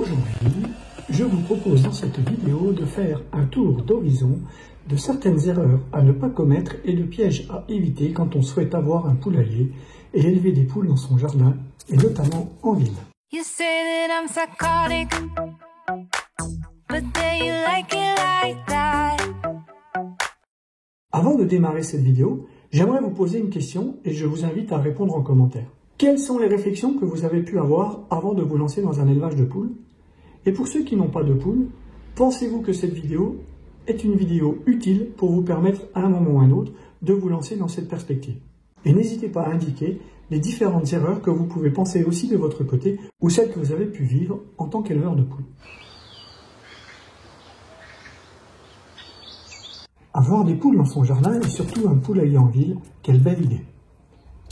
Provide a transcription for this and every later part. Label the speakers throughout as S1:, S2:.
S1: Aujourd'hui, je vous propose dans cette vidéo de faire un tour d'horizon de certaines erreurs à ne pas commettre et de pièges à éviter quand on souhaite avoir un poulailler et élever des poules dans son jardin, et notamment en ville.
S2: You say that I'm psychotic, but then you like it like that.
S1: Avant de démarrer cette vidéo, j'aimerais vous poser une question et je vous invite à répondre en commentaire. Quelles sont les réflexions que vous avez pu avoir avant de vous lancer dans un élevage de poules? Et pour ceux qui n'ont pas de poules, pensez-vous que cette vidéo est une vidéo utile pour vous permettre à un moment ou à un autre de vous lancer dans cette perspective? Et n'hésitez pas à indiquer les différentes erreurs que vous pouvez penser aussi de votre côté ou celles que vous avez pu vivre en tant qu'éleveur de poules. Avoir des poules dans son jardin et surtout un poulailler en ville, quelle belle idée!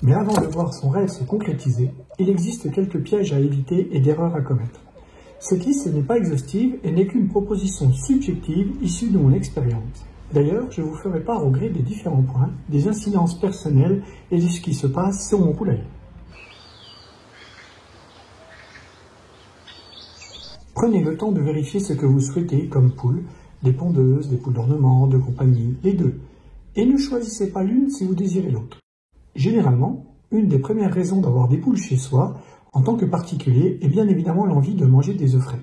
S1: Mais avant de voir son rêve se concrétiser, il existe quelques pièges à éviter et d'erreurs à commettre. Cette liste n'est pas exhaustive et n'est qu'une proposition subjective issue de mon expérience. D'ailleurs, je vous ferai part au gré des différents points, des incidences personnelles et de ce qui se passe sur mon poulailler. Prenez le temps de vérifier ce que vous souhaitez comme poule, des pondeuses, des poules d'ornement, de compagnie, les deux. Et ne choisissez pas l'une si vous désirez l'autre. Généralement, une des premières raisons d'avoir des poules chez soi, en tant que particulier, est bien évidemment l'envie de manger des œufs frais.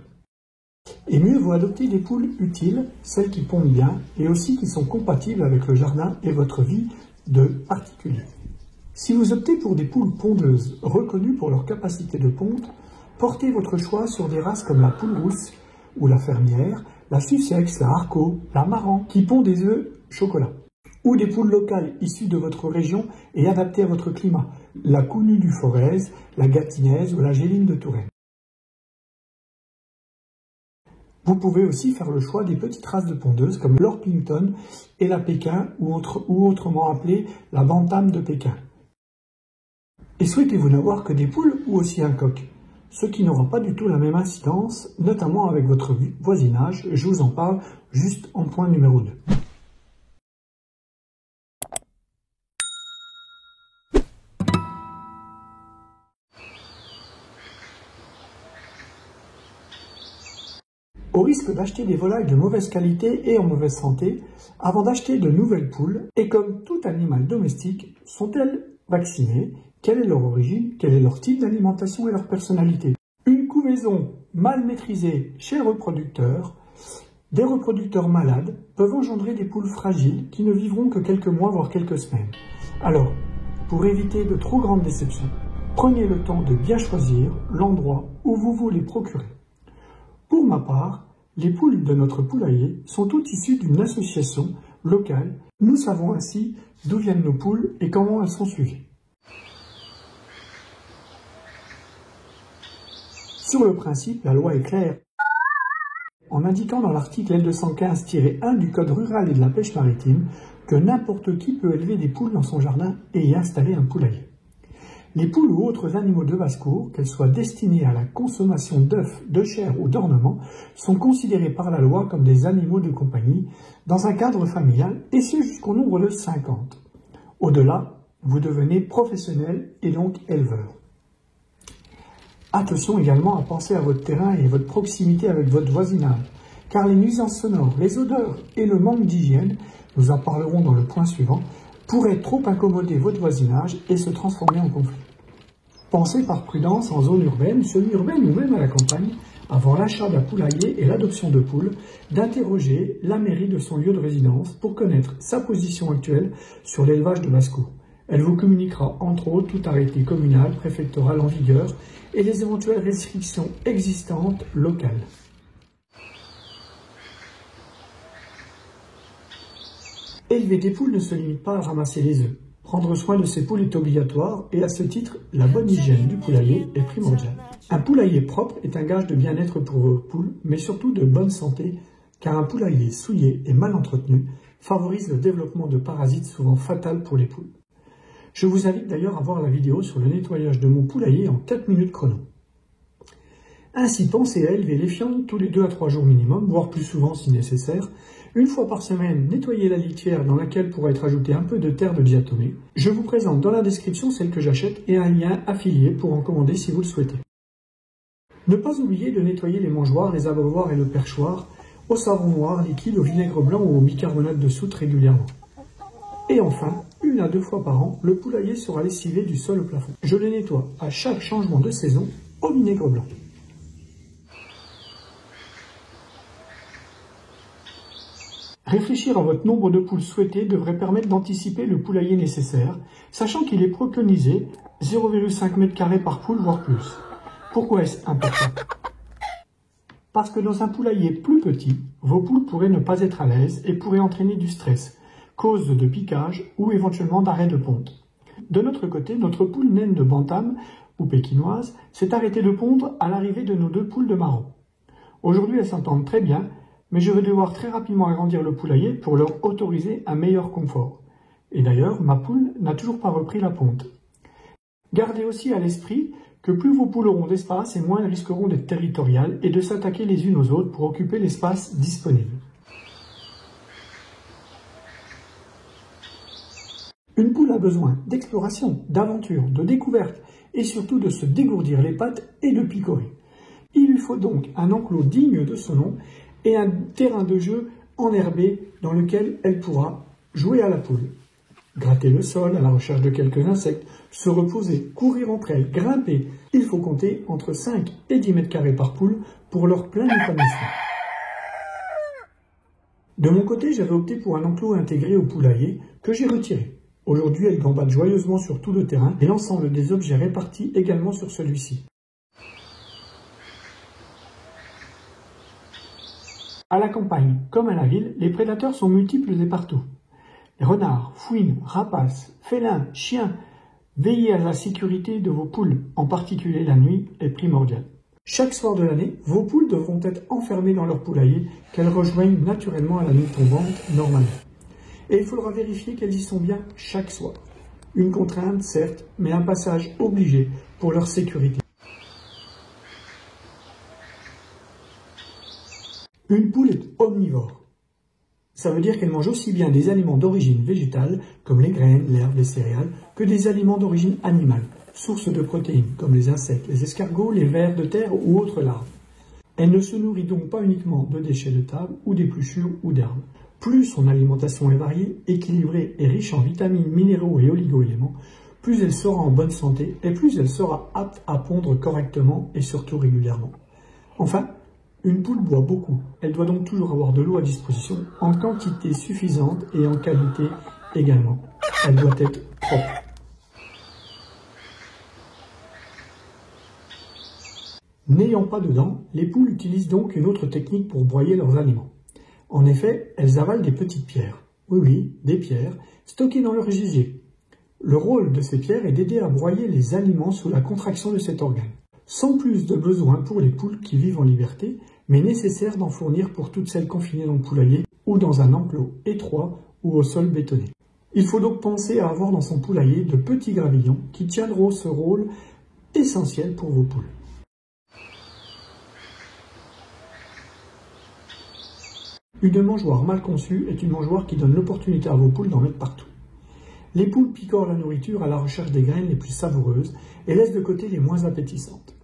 S1: Et mieux vaut adopter des poules utiles, celles qui pondent bien, et aussi qui sont compatibles avec le jardin et votre vie de particulier. Si vous optez pour des poules pondeuses, reconnues pour leur capacité de ponte, portez votre choix sur des races comme la poule rousse ou la fermière, la Sussex, la Harco, la Marran, qui pond des œufs chocolat. Ou des poules locales issues de votre région et adaptées à votre climat, la Counue du Forez, la Gatinaise ou la Géline de Touraine. Vous pouvez aussi faire le choix des petites races de pondeuses comme l'Orpington et la Pékin ou autrement appelée la Bantam de Pékin. Et souhaitez-vous n'avoir que des poules ou aussi un coq? Ce qui n'aura pas du tout la même incidence, notamment avec votre voisinage, je vous en parle juste en point numéro 2. Au risque d'acheter des volailles de mauvaise qualité et en mauvaise santé, avant d'acheter de nouvelles poules, et comme tout animal domestique, sont-elles vaccinées? Quelle est leur origine? Quel est leur type d'alimentation et leur personnalité? Une couvaison mal maîtrisée chez le reproducteur, des reproducteurs malades peuvent engendrer des poules fragiles qui ne vivront que quelques mois voire quelques semaines. Alors, pour éviter de trop grandes déceptions, prenez le temps de bien choisir l'endroit où vous vous les procurez. Pour ma part, les poules de notre poulailler sont toutes issues d'une association locale. Nous savons ainsi d'où viennent nos poules et comment elles sont suivies. Sur le principe, la loi est claire. En indiquant dans l'article L215-1 du Code rural et de la pêche maritime que n'importe qui peut élever des poules dans son jardin et y installer un poulailler. Les poules ou autres animaux de basse-cour, qu'elles soient destinées à la consommation d'œufs, de chair ou d'ornements, sont considérées par la loi comme des animaux de compagnie dans un cadre familial, et ce jusqu'au nombre de 50. Au-delà, vous devenez professionnel et donc éleveur. Attention également à penser à votre terrain et à votre proximité avec votre voisinage, car les nuisances sonores, les odeurs et le manque d'hygiène, nous en parlerons dans le point suivant, pourraient trop incommoder votre voisinage et se transformer en conflit. Pensez par prudence en zone urbaine, semi-urbaine ou même à la campagne, avant l'achat d'un poulailler et l'adoption de poules, d'interroger la mairie de son lieu de résidence pour connaître sa position actuelle sur l'élevage de basse-cour. Elle vous communiquera entre autres tout arrêté communal, préfectoral en vigueur et les éventuelles restrictions existantes locales. Élever des poules ne se limite pas à ramasser les œufs. Prendre soin de ces poules est obligatoire et à ce titre, la bonne hygiène du poulailler est primordiale. Un poulailler propre est un gage de bien-être pour vos poules, mais surtout de bonne santé, car un poulailler souillé et mal entretenu favorise le développement de parasites souvent fatals pour les poules. Je vous invite d'ailleurs à voir la vidéo sur le nettoyage de mon poulailler en 4 minutes chrono. Ainsi, pensez à élever les fientes tous les 2 à 3 jours minimum, voire plus souvent si nécessaire. Une fois par semaine, nettoyez la litière dans laquelle pourra être ajouté un peu de terre de diatomée. Je vous présente dans la description celle que j'achète et un lien affilié pour en commander si vous le souhaitez. Ne pas oublier de nettoyer les mangeoires, les abreuvoirs et le perchoir au savon noir liquide, au vinaigre blanc ou au bicarbonate de soude régulièrement. Et enfin, 1 à 2 fois par an, le poulailler sera lessivé du sol au plafond. Je le nettoie à chaque changement de saison au vinaigre blanc. Réfléchir à votre nombre de poules souhaitées devrait permettre d'anticiper le poulailler nécessaire, sachant qu'il est préconisé 0,5 m² par poule, voire plus. Pourquoi est-ce important? Parce que dans un poulailler plus petit, vos poules pourraient ne pas être à l'aise et pourraient entraîner du stress, cause de piquage ou éventuellement d'arrêt de ponte. De notre côté, notre poule naine de bantam ou pékinoise s'est arrêtée de pondre à l'arrivée de nos 2 poules de marron. Aujourd'hui, elles s'entendent très bien, mais je vais devoir très rapidement agrandir le poulailler pour leur autoriser un meilleur confort. Et d'ailleurs, ma poule n'a toujours pas repris la ponte. Gardez aussi à l'esprit que plus vos poules auront d'espace et moins elles risqueront d'être territoriales et de s'attaquer les unes aux autres pour occuper l'espace disponible. Une poule a besoin d'exploration, d'aventure, de découverte et surtout de se dégourdir les pattes et de picorer. Il lui faut donc un enclos digne de son nom et un terrain de jeu enherbé dans lequel elle pourra jouer à la poule. Gratter le sol à la recherche de quelques insectes, se reposer, courir entre elles, grimper. Il faut compter entre 5 et 10 m² par poule pour leur plein épanouissement. De mon côté, j'avais opté pour un enclos intégré au poulailler que j'ai retiré. Aujourd'hui, elles gambadent joyeusement sur tout le terrain et l'ensemble des objets répartis également sur celui-ci. À la campagne, comme à la ville, les prédateurs sont multiples et partout. Renards, fouines, rapaces, félins, chiens, veillez à la sécurité de vos poules, en particulier la nuit, est primordial. Chaque soir de l'année, vos poules devront être enfermées dans leur poulailler, qu'elles rejoignent naturellement à la nuit tombante, normalement. Et il faudra vérifier qu'elles y sont bien chaque soir. Une contrainte, certes, mais un passage obligé pour leur sécurité. Une poule est omnivore. Ça veut dire qu'elle mange aussi bien des aliments d'origine végétale, comme les graines, l'herbe, les céréales, que des aliments d'origine animale, source de protéines, comme les insectes, les escargots, les vers de terre ou autres larves. Elle ne se nourrit donc pas uniquement de déchets de table ou d'épluchures ou d'herbes. Plus son alimentation est variée, équilibrée et riche en vitamines, minéraux et oligo-éléments, plus elle sera en bonne santé et plus elle sera apte à pondre correctement et surtout régulièrement. Enfin, une poule boit beaucoup. Elle doit donc toujours avoir de l'eau à disposition, en quantité suffisante et en qualité également. Elle doit être propre. N'ayant pas de dents, les poules utilisent donc une autre technique pour broyer leurs aliments. En effet, elles avalent des petites pierres. Oui, des pierres, stockées dans leur gisier. Le rôle de ces pierres est d'aider à broyer les aliments sous la contraction de cet organe. Sans plus de besoin pour les poules qui vivent en liberté, mais nécessaire d'en fournir pour toutes celles confinées dans le poulailler ou dans un enclos étroit ou au sol bétonné. Il faut donc penser à avoir dans son poulailler de petits gravillons qui tiendront ce rôle essentiel pour vos poules. Une mangeoire mal conçue est une mangeoire qui donne l'opportunité à vos poules d'en mettre partout. Les poules picorent la nourriture à la recherche des graines les plus savoureuses et laissent de côté les moins appétissantes.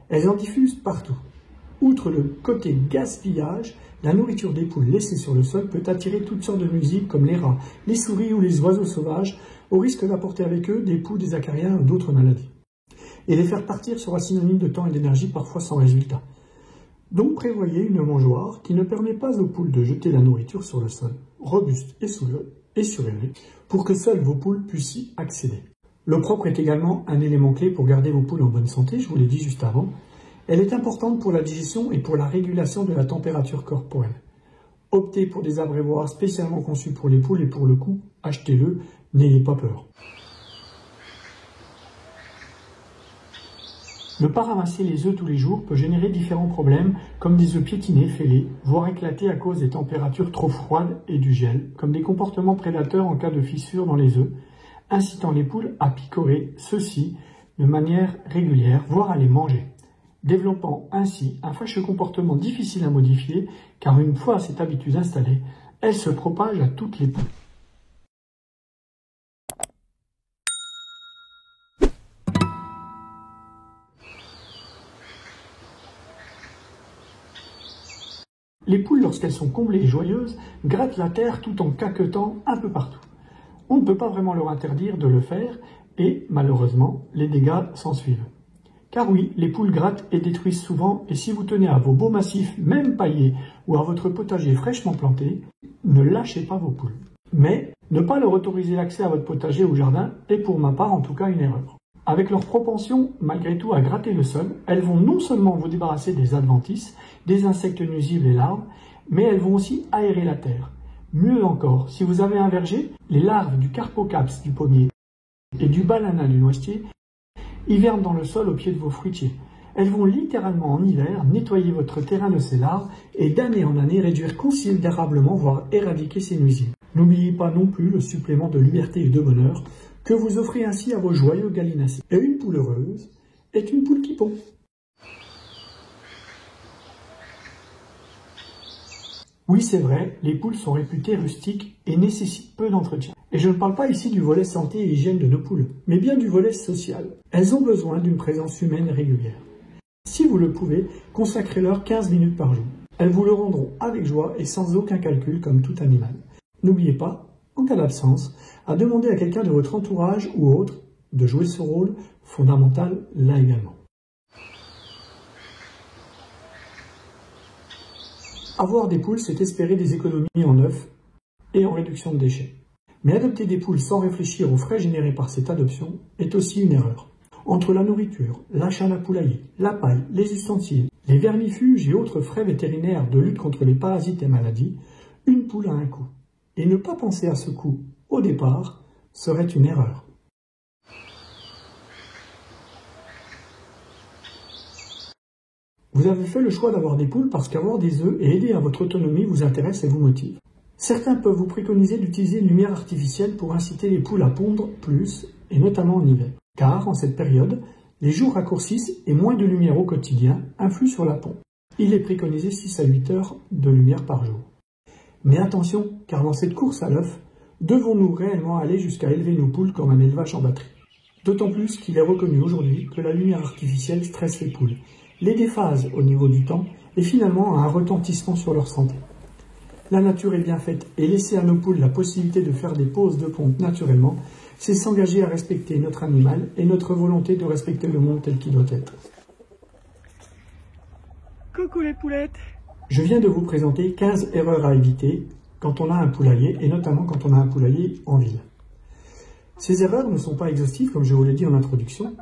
S1: Elles en diffusent partout. Outre le côté gaspillage, la nourriture des poules laissée sur le sol peut attirer toutes sortes de nuisibles comme les rats, les souris ou les oiseaux sauvages, au risque d'apporter avec eux des poux, des acariens ou d'autres maladies. Et les faire partir sera synonyme de temps et d'énergie, parfois sans résultat. Donc prévoyez une mangeoire qui ne permet pas aux poules de jeter la nourriture sur le sol, robuste et surélevée, pour que seules vos poules puissent y accéder. L'eau propre est également un élément clé pour garder vos poules en bonne santé, je vous l'ai dit juste avant. Elle est importante pour la digestion et pour la régulation de la température corporelle. Optez pour des abreuvoirs spécialement conçus pour les poules et pour le coup, achetez-le, n'ayez pas peur. Ne pas ramasser les œufs tous les jours peut générer différents problèmes, comme des œufs piétinés, fêlés, voire éclatés à cause des températures trop froides et du gel, comme des comportements prédateurs en cas de fissure dans les œufs, incitant les poules à picorer ceux-ci de manière régulière, voire à les manger, développant ainsi un fâcheux comportement difficile à modifier, car une fois cette habitude installée, elle se propage à toutes les poules. Les poules, lorsqu'elles sont comblées et joyeuses, grattent la terre tout en caquetant un peu partout. On ne peut pas vraiment leur interdire de le faire et, malheureusement, les dégâts s'en suivent. Car oui, les poules grattent et détruisent souvent, et si vous tenez à vos beaux massifs, même paillés, ou à votre potager fraîchement planté, ne lâchez pas vos poules. Mais ne pas leur autoriser l'accès à votre potager ou jardin est pour ma part en tout cas une erreur. Avec leur propension, malgré tout, à gratter le sol, elles vont non seulement vous débarrasser des adventices, des insectes nuisibles et larves, mais elles vont aussi aérer la terre. Mieux encore, si vous avez un verger, les larves du carpocaps du pommier et du banana du noisetier hivernent dans le sol au pied de vos fruitiers. Elles vont littéralement en hiver nettoyer votre terrain de ces larves et d'année en année réduire considérablement, voire éradiquer ces nuisibles. N'oubliez pas non plus le supplément de liberté et de bonheur que vous offrez ainsi à vos joyeux gallinacés. Et une poule heureuse est une poule qui pond. Oui, c'est vrai, les poules sont réputées rustiques et nécessitent peu d'entretien. Et je ne parle pas ici du volet santé et hygiène de nos poules, mais bien du volet social. Elles ont besoin d'une présence humaine régulière. Si vous le pouvez, consacrez-leur 15 minutes par jour. Elles vous le rendront avec joie et sans aucun calcul comme tout animal. N'oubliez pas, en cas d'absence, à demander à quelqu'un de votre entourage ou autre de jouer ce rôle fondamental là également. Avoir des poules, c'est espérer des économies en œufs et en réduction de déchets. Mais adopter des poules sans réfléchir aux frais générés par cette adoption est aussi une erreur. Entre la nourriture, l'achat d'un poulailler, la paille, les ustensiles, les vermifuges et autres frais vétérinaires de lutte contre les parasites et maladies, une poule a un coût. Et ne pas penser à ce coût au départ serait une erreur. Vous avez fait le choix d'avoir des poules parce qu'avoir des œufs et aider à votre autonomie vous intéresse et vous motive. Certains peuvent vous préconiser d'utiliser une lumière artificielle pour inciter les poules à pondre plus, et notamment en hiver. Car, en cette période, les jours raccourcissent et moins de lumière au quotidien influe sur la ponte. Il est préconisé 6 à 8 heures de lumière par jour. Mais attention, car dans cette course à l'œuf, devons-nous réellement aller jusqu'à élever nos poules comme un élevage en batterie? D'autant plus qu'il est reconnu aujourd'hui que la lumière artificielle stresse les poules, les déphase au niveau du temps et finalement a un retentissement sur leur santé. La nature est bien faite et laisser à nos poules la possibilité de faire des pauses de ponte naturellement, c'est s'engager à respecter notre animal et notre volonté de respecter le monde tel qu'il doit être.
S3: Coucou les poulettes!
S1: Je viens de vous présenter 15 erreurs à éviter quand on a un poulailler et notamment quand on a un poulailler en ville. Ces erreurs ne sont pas exhaustives comme je vous l'ai dit en introduction,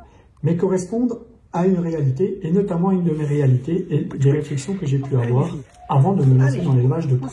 S1: mais correspondent à une réalité et notamment à une de mes réalités et des réflexions que j'ai pu avoir avant de me lancer dans l'élevage de poules.